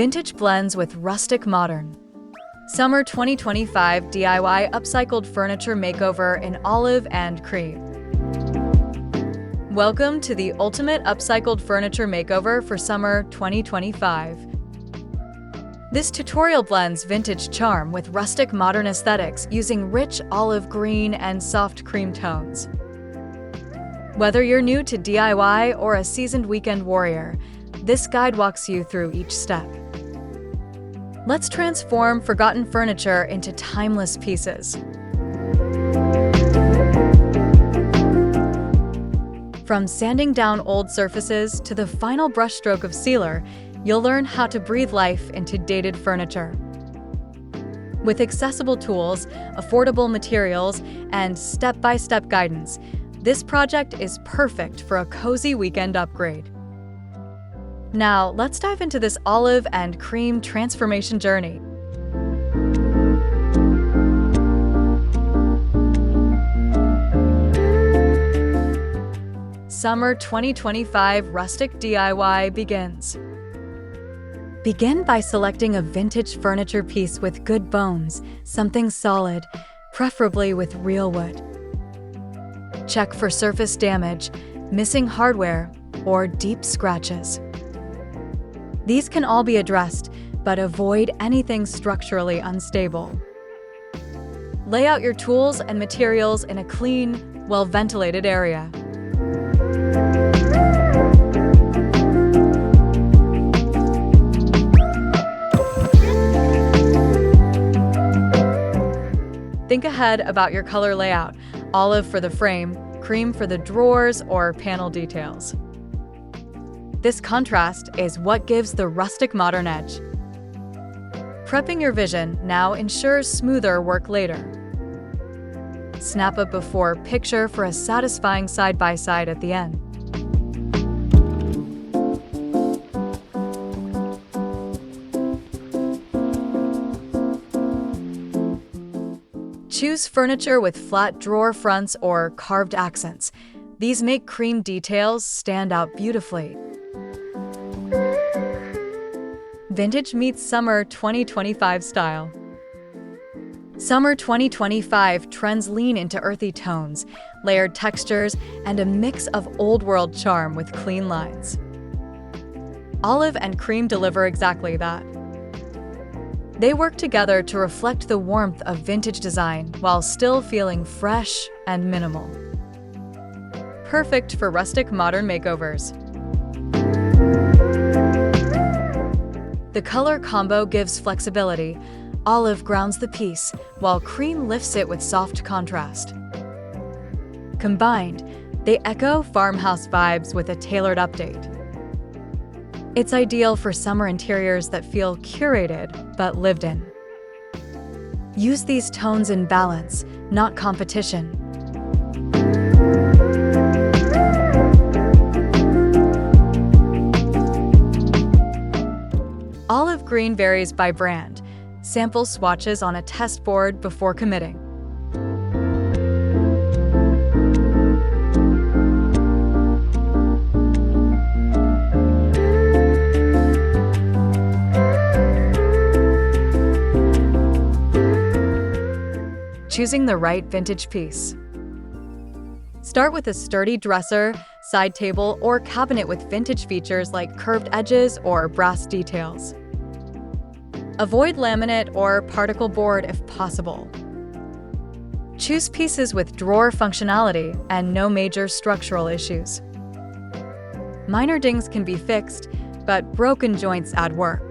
Vintage blends with rustic modern. Summer 2025 DIY Upcycled Furniture Makeover in olive and cream. Welcome to the ultimate upcycled furniture makeover for summer 2025. This tutorial blends vintage charm with rustic modern aesthetics using rich olive green and soft cream tones. Whether you're new to DIY or a seasoned weekend warrior, this guide walks you through each step. Let's transform forgotten furniture into timeless pieces. From sanding down old surfaces to the final brushstroke of sealer, you'll learn how to breathe life into dated furniture. With accessible tools, affordable materials, and step-by-step guidance, this project is perfect for a cozy weekend upgrade. Now, let's dive into this olive and cream transformation journey. Summer 2025 Rustic DIY begins. Begin by selecting a vintage furniture piece with good bones, something solid, preferably with real wood. Check for surface damage, missing hardware, or deep scratches. These can all be addressed, but avoid anything structurally unstable. Lay out your tools and materials in a clean, well-ventilated area. Think ahead about your color layout: olive for the frame, cream for the drawers or panel details. This contrast is what gives the rustic modern edge. Prepping your vision now ensures smoother work later. Snap a before picture for a satisfying side-by-side at the end. Choose furniture with flat drawer fronts or carved accents. These make cream details stand out beautifully. Vintage meets summer 2025 style. Summer 2025 trends lean into earthy tones, layered textures, and a mix of old-world charm with clean lines. Olive and cream deliver exactly that. They work together to reflect the warmth of vintage design while still feeling fresh and minimal. Perfect for rustic modern makeovers. The color combo gives flexibility. Olive grounds the piece, while cream lifts it with soft contrast. Combined, they echo farmhouse vibes with a tailored update. It's ideal for summer interiors that feel curated but lived in. Use these tones in balance, not competition. Olive green varies by brand. Sample swatches on a test board before committing. Choosing the right vintage piece. Start with a sturdy dresser, side table, or cabinet with vintage features like curved edges or brass details. Avoid laminate or particle board if possible. Choose pieces with drawer functionality and no major structural issues. Minor dings can be fixed, but broken joints add work.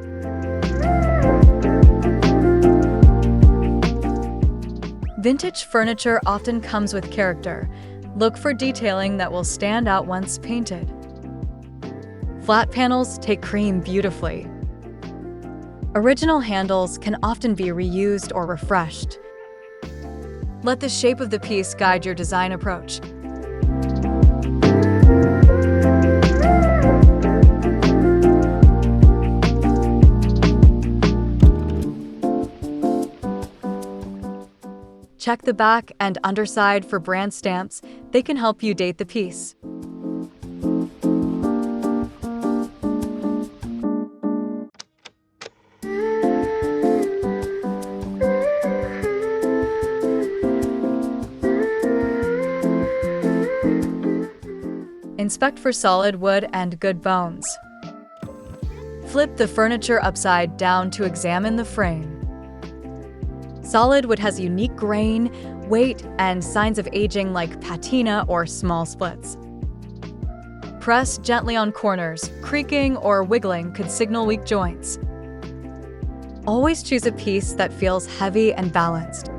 Vintage furniture often comes with character. Look for detailing that will stand out once painted. Flat panels take cream beautifully. Original handles can often be reused or refreshed. Let the shape of the piece guide your design approach. Check the back and underside for brand stamps. They can help you date the piece. Inspect for solid wood and good bones. Flip the furniture upside down to examine the frame. Solid wood has unique grain, weight, and signs of aging like patina or small splits. Press gently on corners. Creaking or wiggling could signal weak joints. Always choose a piece that feels heavy and balanced.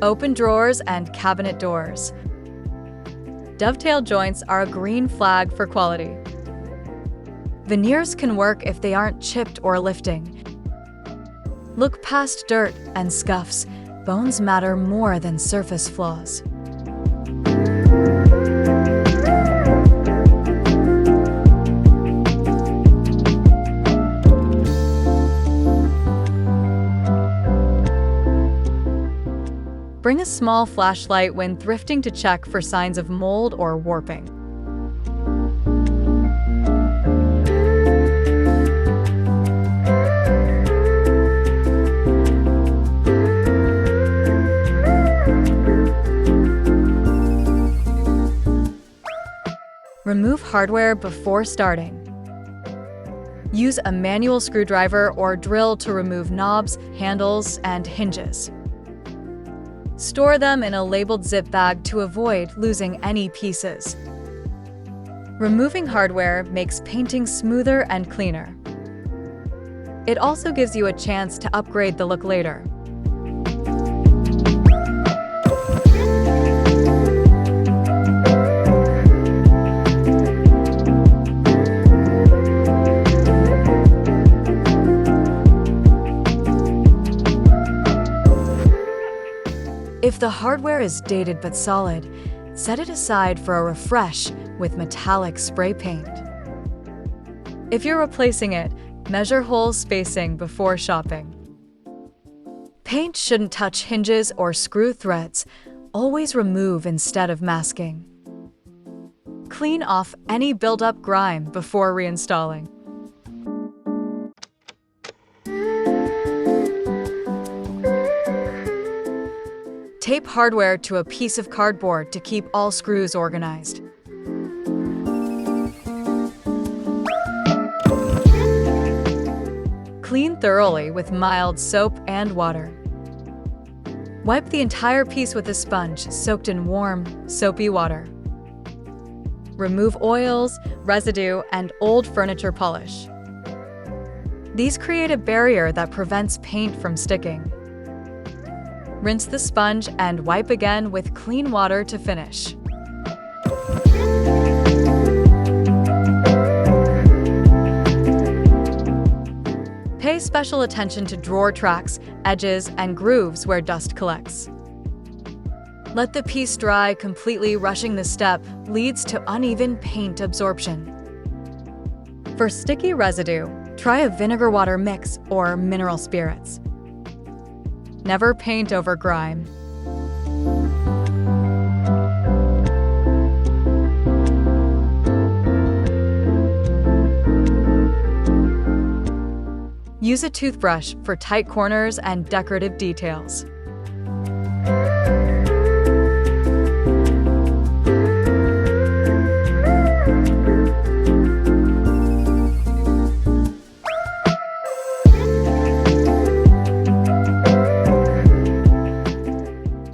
Open drawers and cabinet doors. Dovetail joints are a green flag for quality. Veneers can work if they aren't chipped or lifting. Look past dirt and scuffs. Bones matter more than surface flaws. Bring a small flashlight when thrifting to check for signs of mold or warping. Remove hardware before starting. Use a manual screwdriver or drill to remove knobs, handles, and hinges. Store them in a labeled zip bag to avoid losing any pieces. Removing hardware makes painting smoother and cleaner. It also gives you a chance to upgrade the look later. If the hardware is dated but solid, set it aside for a refresh with metallic spray paint. If you're replacing it, measure hole spacing before shopping. Paint shouldn't touch hinges or screw threads. Always remove instead of masking. Clean off any build-up grime before reinstalling. Tape hardware to a piece of cardboard to keep all screws organized. Clean thoroughly with mild soap and water. Wipe the entire piece with a sponge soaked in warm, soapy water. Remove oils, residue, and old furniture polish. These create a barrier that prevents paint from sticking. Rinse the sponge and wipe again with clean water to finish. Pay special attention to drawer tracks, edges, and grooves where dust collects. Let the piece dry completely. Rushing this step leads to uneven paint absorption. For sticky residue, try a vinegar water mix or mineral spirits. Never paint over grime. Use a toothbrush for tight corners and decorative details.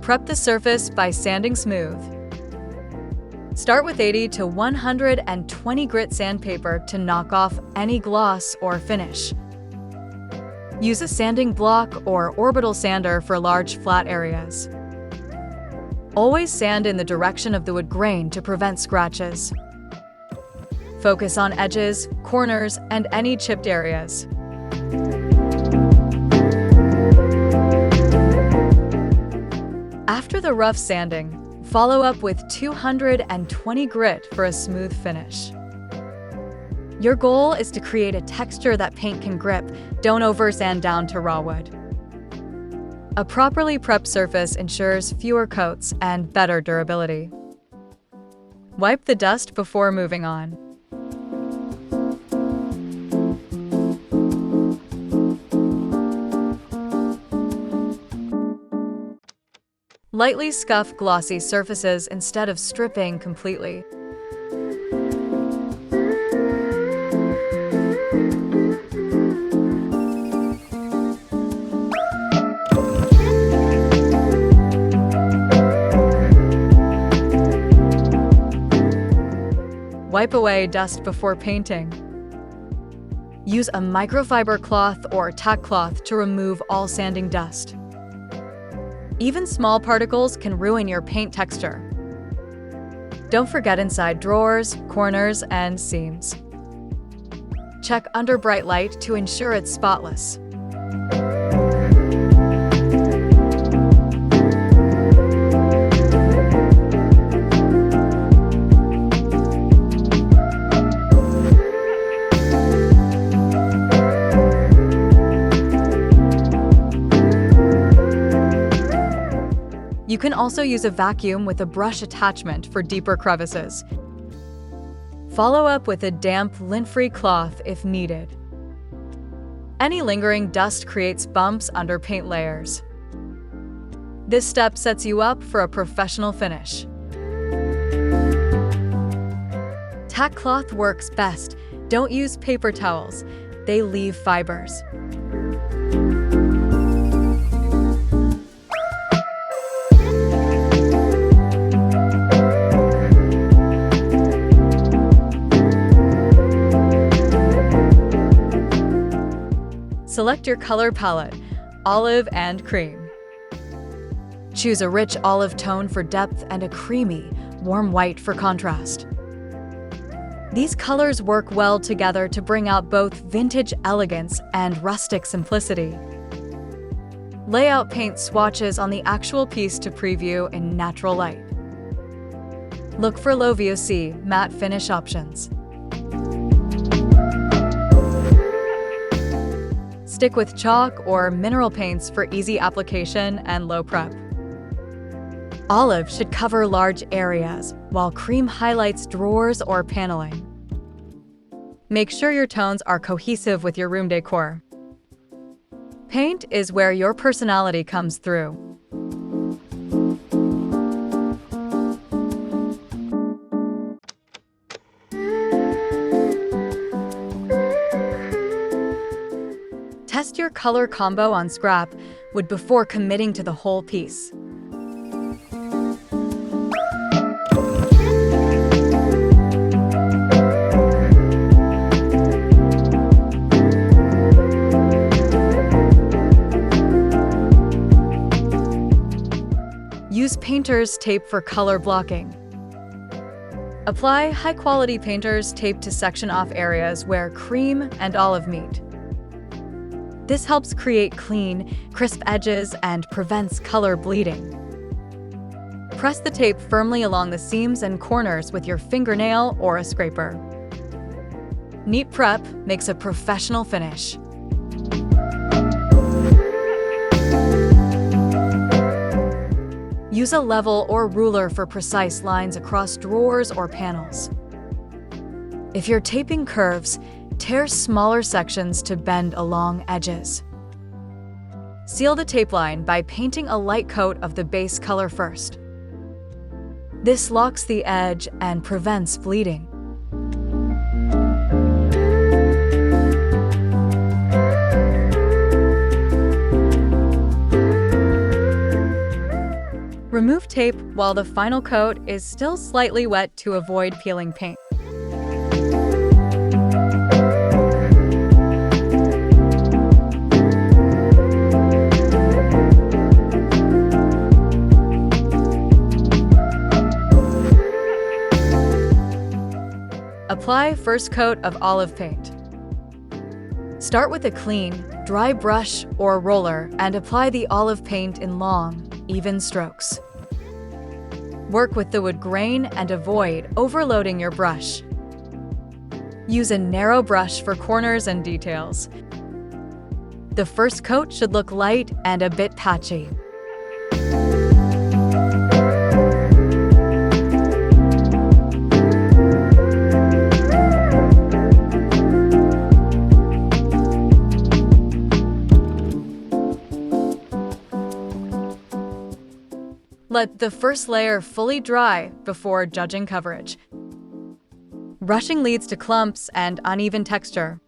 Prep the surface by sanding smooth. Start with 80 to 120 grit sandpaper to knock off any gloss or finish. Use a sanding block or orbital sander for large flat areas. Always sand in the direction of the wood grain to prevent scratches. Focus on edges, corners, and any chipped areas. After the rough sanding, follow up with 220 grit for a smooth finish. Your goal is to create a texture that paint can grip. Don't over-sand down to raw wood. A properly prepped surface ensures fewer coats and better durability. Wipe the dust before moving on. Lightly scuff glossy surfaces instead of stripping completely. Wipe away dust before painting. Use a microfiber cloth or tack cloth to remove all sanding dust. Even small particles can ruin your paint texture. Don't forget inside drawers, corners, and seams. Check under bright light to ensure it's spotless. You can also use a vacuum with a brush attachment for deeper crevices. Follow up with a damp, lint-free cloth if needed. Any lingering dust creates bumps under paint layers. This step sets you up for a professional finish. Tack cloth works best. Don't use paper towels. They leave fibers. Select your color palette, olive and cream. Choose a rich olive tone for depth and a creamy, warm white for contrast. These colors work well together to bring out both vintage elegance and rustic simplicity. Lay out paint swatches on the actual piece to preview in natural light. Look for low VOC matte finish options. Stick with chalk or mineral paints for easy application and low prep. Olive should cover large areas, while cream highlights drawers or paneling. Make sure your tones are cohesive with your room decor. Paint is where your personality comes through. Test your color combo on scrap wood before committing to the whole piece. Use painter's tape for color blocking. Apply high-quality painter's tape to section off areas where cream and olive meet. This helps create clean, crisp edges and prevents color bleeding. Press the tape firmly along the seams and corners with your fingernail or a scraper. Neat prep makes a professional finish. Use a level or ruler for precise lines across drawers or panels. If you're taping curves, tear smaller sections to bend along edges. Seal the tape line by painting a light coat of the base color first. This locks the edge and prevents bleeding. Remove tape while the final coat is still slightly wet to avoid peeling paint. Apply first coat of olive paint. Start with a clean, dry brush or roller and apply the olive paint in long, even strokes. Work with the wood grain and avoid overloading your brush. Use a narrow brush for corners and details. The first coat should look light and a bit patchy. Let the first layer fully dry before judging coverage. Rushing leads to clumps and uneven texture.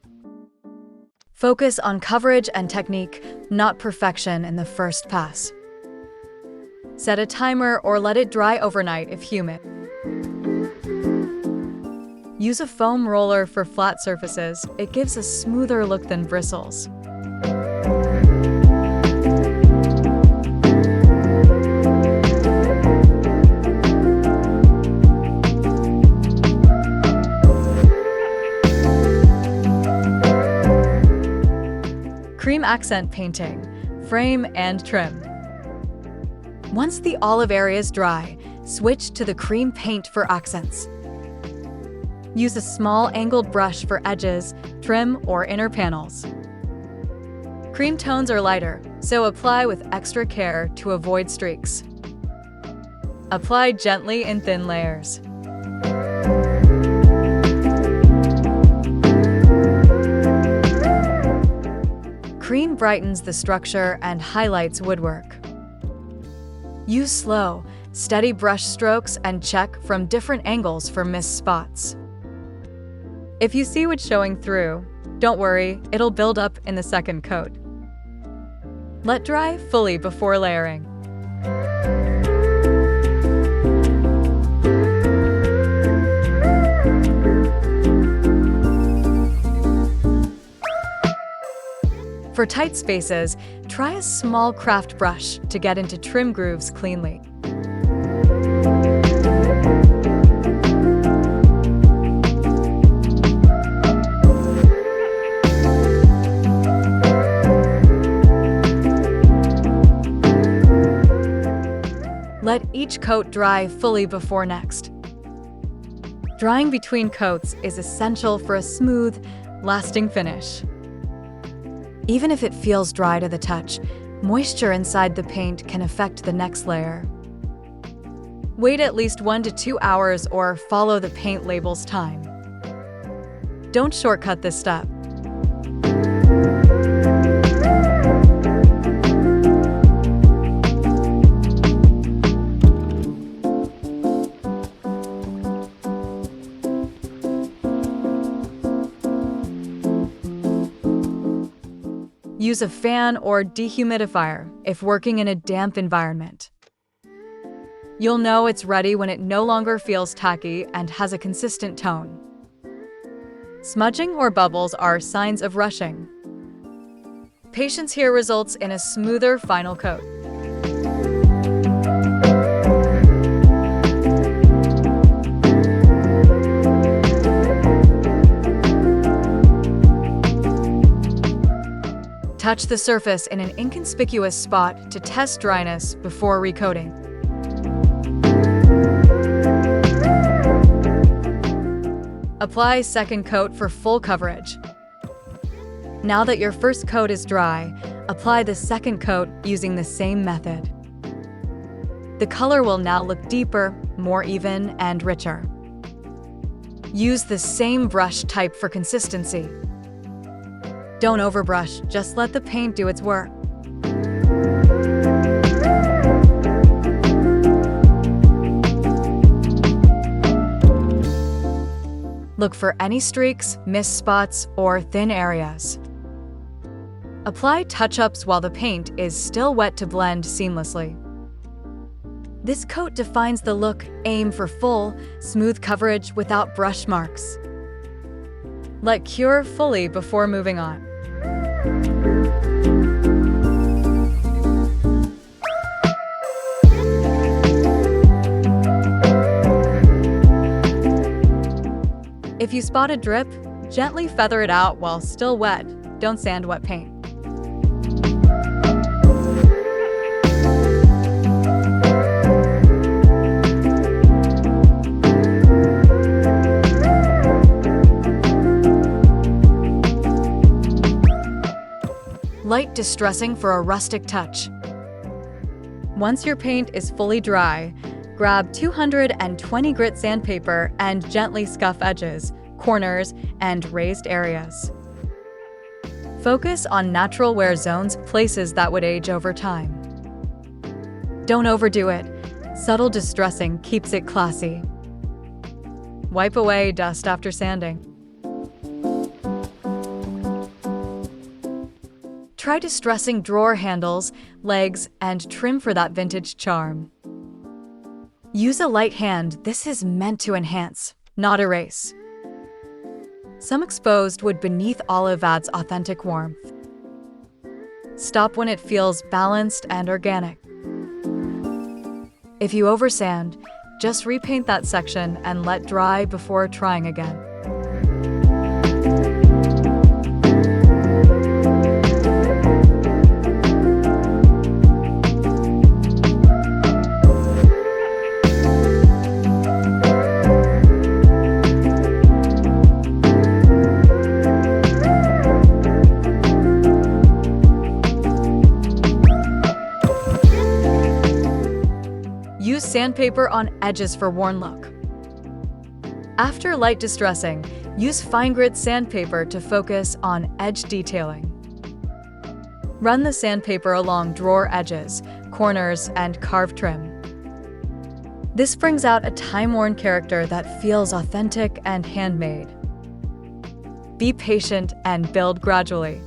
Focus on coverage and technique, not perfection in the first pass. Set a timer or let it dry overnight if humid. Use a foam roller for flat surfaces. It gives a smoother look than bristles. Cream accent painting, frame and trim. Once the olive area is dry, switch to the cream paint for accents. Use a small angled brush for edges, trim, or inner panels. Cream tones are lighter, so apply with extra care to avoid streaks. Apply gently in thin layers. Cream brightens the structure and highlights woodwork. Use slow, steady brush strokes and check from different angles for missed spots. If you see what's showing through, don't worry, it'll build up in the second coat. Let dry fully before layering. For tight spaces, try a small craft brush to get into trim grooves cleanly. Let each coat dry fully before next. Drying between coats is essential for a smooth, lasting finish. Even if it feels dry to the touch, moisture inside the paint can affect the next layer. Wait at least 1 to 2 hours or follow the paint label's time. Don't shortcut this step. Use a fan or dehumidifier if working in a damp environment. You'll know it's ready when it no longer feels tacky and has a consistent tone. Smudging or bubbles are signs of rushing. Patience here results in a smoother final coat. Touch the surface in an inconspicuous spot to test dryness before recoating. Apply second coat for full coverage. Now that your first coat is dry, apply the second coat using the same method. The color will now look deeper, more even, and richer. Use the same brush type for consistency. Don't overbrush, just let the paint do its work. Look for any streaks, missed spots, or thin areas. Apply touch-ups while the paint is still wet to blend seamlessly. This coat defines the look. Aim for full, smooth coverage without brush marks. Let cure fully before moving on. If you spot a drip, gently feather it out while still wet. Don't sand wet paint. Light distressing for a rustic touch. Once your paint is fully dry, grab 220 grit sandpaper and gently scuff edges, corners, and raised areas. Focus on natural wear zones, places that would age over time. Don't overdo it. Subtle distressing keeps it classy. Wipe away dust after sanding. Try distressing drawer handles, legs, and trim for that vintage charm. Use a light hand. This is meant to enhance, not erase. Some exposed wood beneath olive adds authentic warmth. Stop when it feels balanced and organic. If you oversand, just repaint that section and let dry before trying again. Use sandpaper on edges for worn look. After light distressing, use fine grit sandpaper to focus on edge detailing. Run the sandpaper along drawer edges, corners, and carved trim. This brings out a time-worn character that feels authentic and handmade. Be patient and build gradually.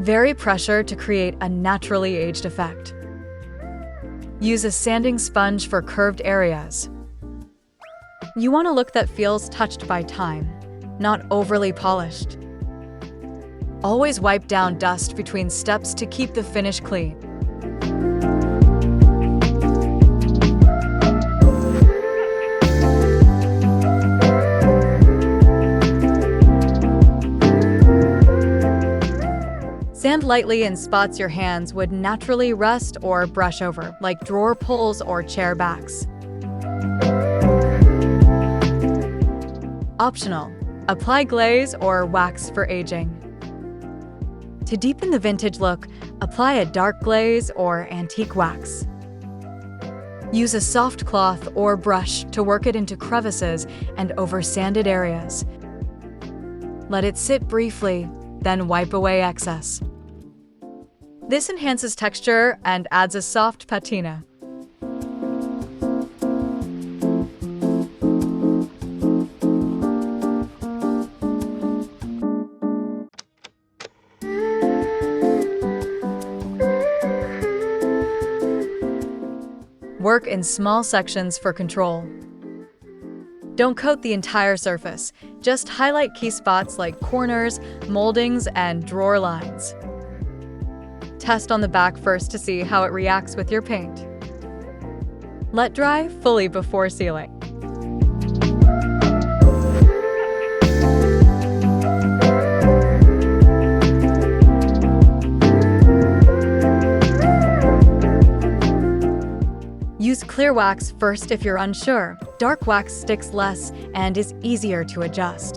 Vary pressure to create a naturally aged effect. Use a sanding sponge for curved areas. You want a look that feels touched by time, not overly polished. Always wipe down dust between steps to keep the finish clean. Sand lightly in spots your hands would naturally rust or brush over, like drawer pulls or chair backs. Optional: apply glaze or wax for aging. To deepen the vintage look, apply a dark glaze or antique wax. Use a soft cloth or brush to work it into crevices and over sanded areas. Let it sit briefly, then wipe away excess. This enhances texture and adds a soft patina. Work in small sections for control. Don't coat the entire surface, just highlight key spots like corners, moldings, and drawer lines. Test on the back first to see how it reacts with your paint. Let dry fully before sealing. Use clear wax first if you're unsure. Dark wax sticks less and is easier to adjust.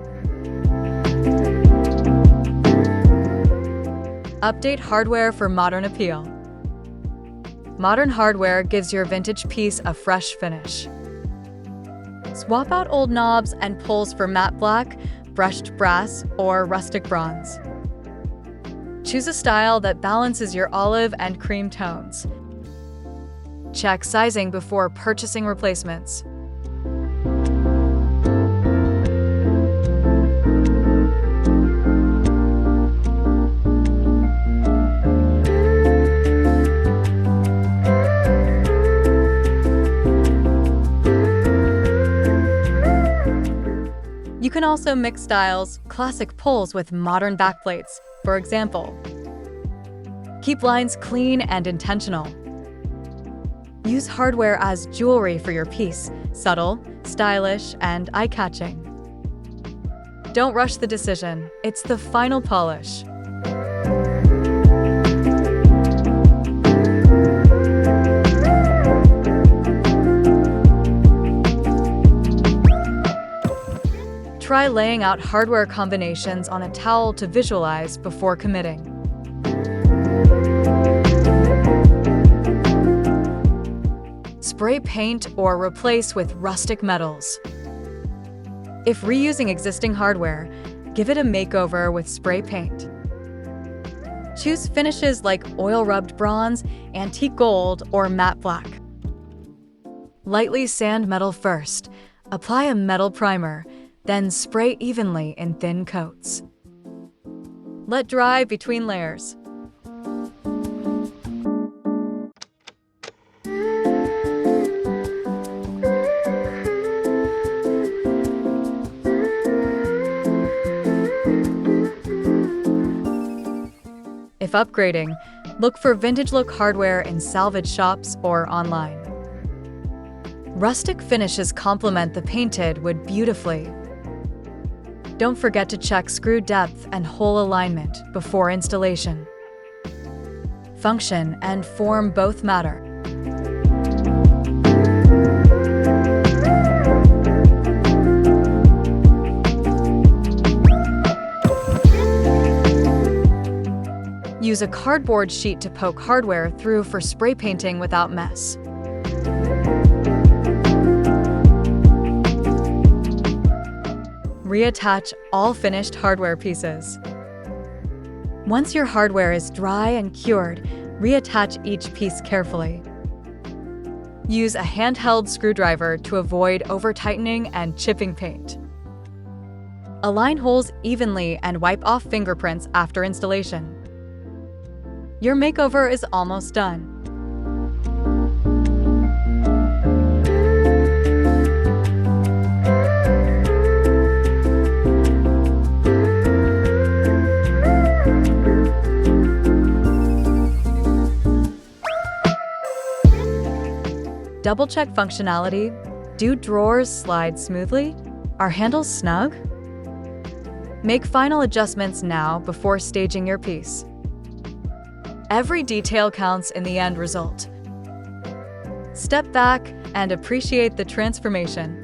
Update hardware for modern appeal. Modern hardware gives your vintage piece a fresh finish. Swap out old knobs and pulls for matte black, brushed brass, or rustic bronze. Choose a style that balances your olive and cream tones. Check sizing before purchasing replacements. You can also mix styles, classic pulls with modern backplates, for example. Keep lines clean and intentional. Use hardware as jewelry for your piece, subtle, stylish, and eye-catching. Don't rush the decision, it's the final polish. Try laying out hardware combinations on a towel to visualize before committing. spray paint or replace with rustic metals. If reusing existing hardware, give it a makeover with spray paint. Choose finishes like oil-rubbed bronze, antique gold, or matte black. Lightly sand metal first. Apply a metal primer, then spray evenly in thin coats. Let dry between layers. If upgrading, look for vintage-look hardware in salvage shops or online. Rustic finishes complement the painted wood beautifully. Don't forget to check screw depth and hole alignment before installation. Function and form both matter. Use a cardboard sheet to poke hardware through for spray painting without mess. Reattach all finished hardware pieces. Once your hardware is dry and cured, reattach each piece carefully. Use a handheld screwdriver to avoid over-tightening and chipping paint. Align holes evenly and wipe off fingerprints after installation. Your makeover is almost done. Double-check functionality. Do drawers slide smoothly? Are handles snug? Make final adjustments now before staging your piece. Every detail counts in the end result. Step back and appreciate the transformation.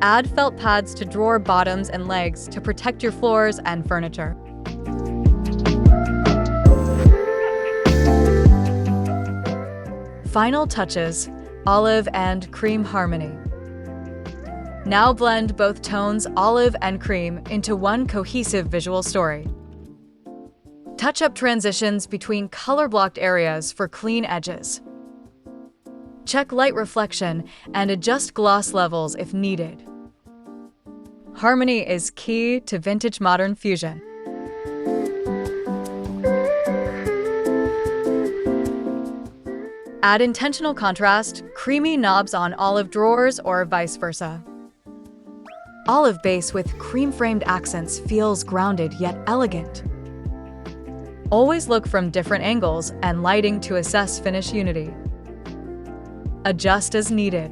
Add felt pads to drawer bottoms and legs to protect your floors and furniture. Final touches, olive and cream harmony. Now blend both tones, olive and cream, into one cohesive visual story. Touch up transitions between color-blocked areas for clean edges. Check light reflection and adjust gloss levels if needed. Harmony is key to vintage modern fusion. Add intentional contrast, creamy knobs on olive drawers or vice versa. Olive base with cream-framed accents feels grounded yet elegant. Always look from different angles and lighting to assess finish unity. Adjust as needed.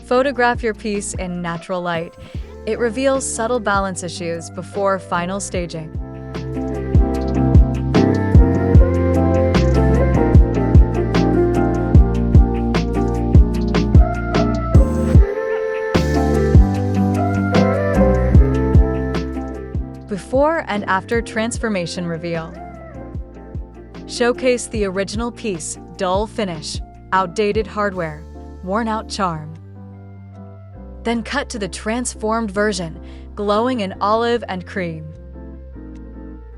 Photograph your piece in natural light. It reveals subtle balance issues before final staging. Before and after transformation reveal. Showcase the original piece, dull finish, outdated hardware, worn-out charm. Then cut to the transformed version, glowing in olive and cream.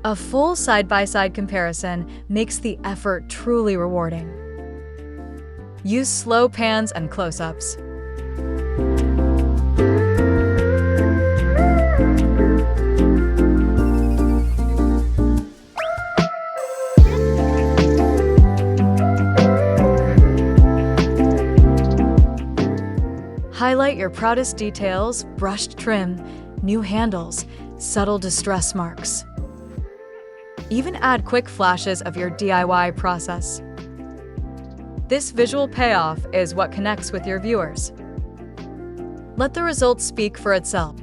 A full side-by-side comparison makes the effort truly rewarding. Use slow pans and close-ups. Highlight your proudest details, brushed trim, new handles, subtle distress marks. Even add quick flashes of your DIY process. This visual payoff is what connects with your viewers. Let the result speak for itself.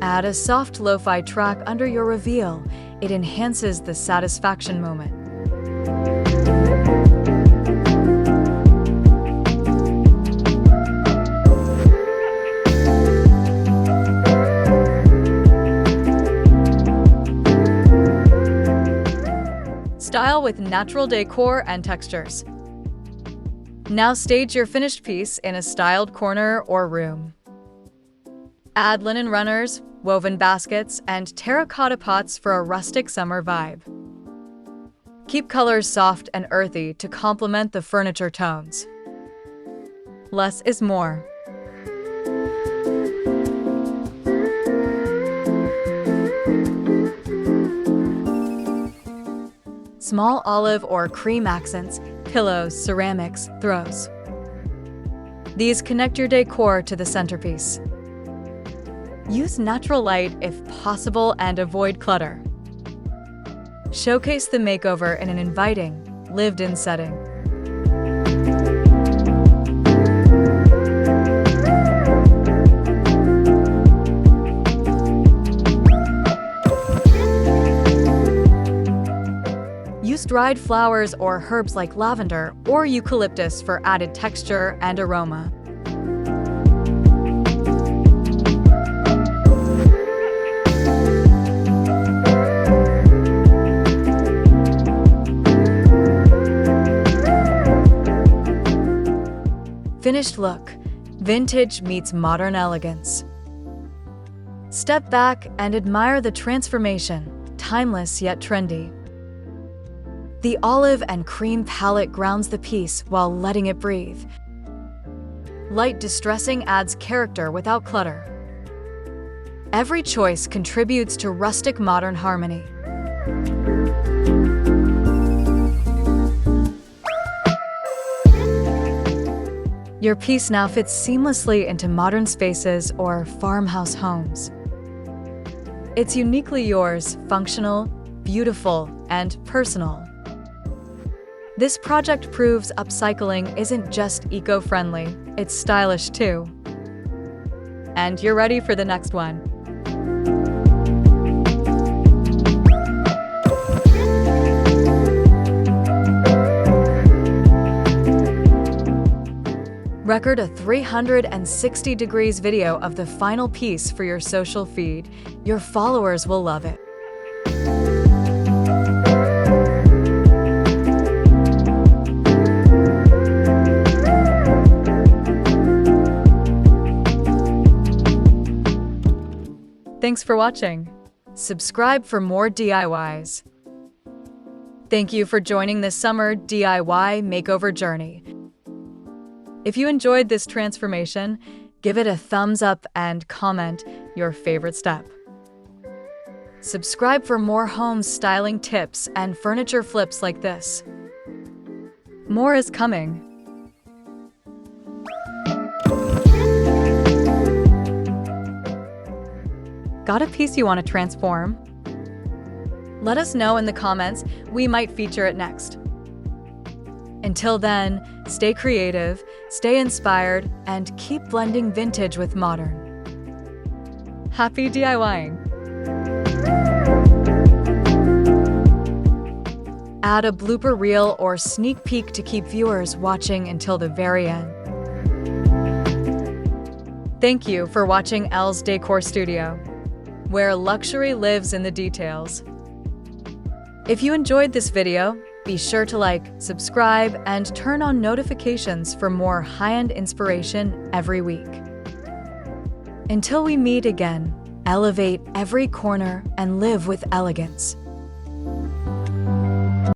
Add a soft lo-fi track under your reveal. It enhances the satisfaction moment. Style with natural decor and textures. Now stage your finished piece in a styled corner or room. Add linen runners, woven baskets, and terracotta pots for a rustic summer vibe. Keep colors soft and earthy to complement the furniture tones. Less is more. Small olive or cream accents, pillows, ceramics, throws. These connect your decor to the centerpiece. Use natural light if possible and avoid clutter. Showcase the makeover in an inviting, lived-in setting. Use dried flowers or herbs like lavender or eucalyptus for added texture and aroma. Finished look. Vintage meets modern elegance. Step back and admire the transformation, timeless yet trendy. The olive and cream palette grounds the piece while letting it breathe. Light distressing adds character without clutter. Every choice contributes to rustic modern harmony. Your piece now fits seamlessly into modern spaces or farmhouse homes. It's uniquely yours, functional, beautiful, and personal. This project proves upcycling isn't just eco-friendly, it's stylish too. And you're ready for the next one. Record a 360 degrees video of the final piece for your social feed. Your followers will love it. Thanks for watching. Subscribe for more DIYs. Thank you for joining this summer DIY makeover journey. If you enjoyed this transformation, give it a thumbs up and comment your favorite step. Subscribe for more home styling tips and furniture flips like this. More is coming. Got a piece you want to transform? Let us know in the comments. We might feature it next. Until then, stay creative, stay inspired, and keep blending vintage with modern. Happy DIYing! Add a blooper reel or sneak peek to keep viewers watching until the very end. Thank you for watching Elle's Decor Studio, where luxury lives in the details. If you enjoyed this video, be sure to like, subscribe, and turn on notifications for more high-end inspiration every week. Until we meet again, elevate every corner and live with elegance.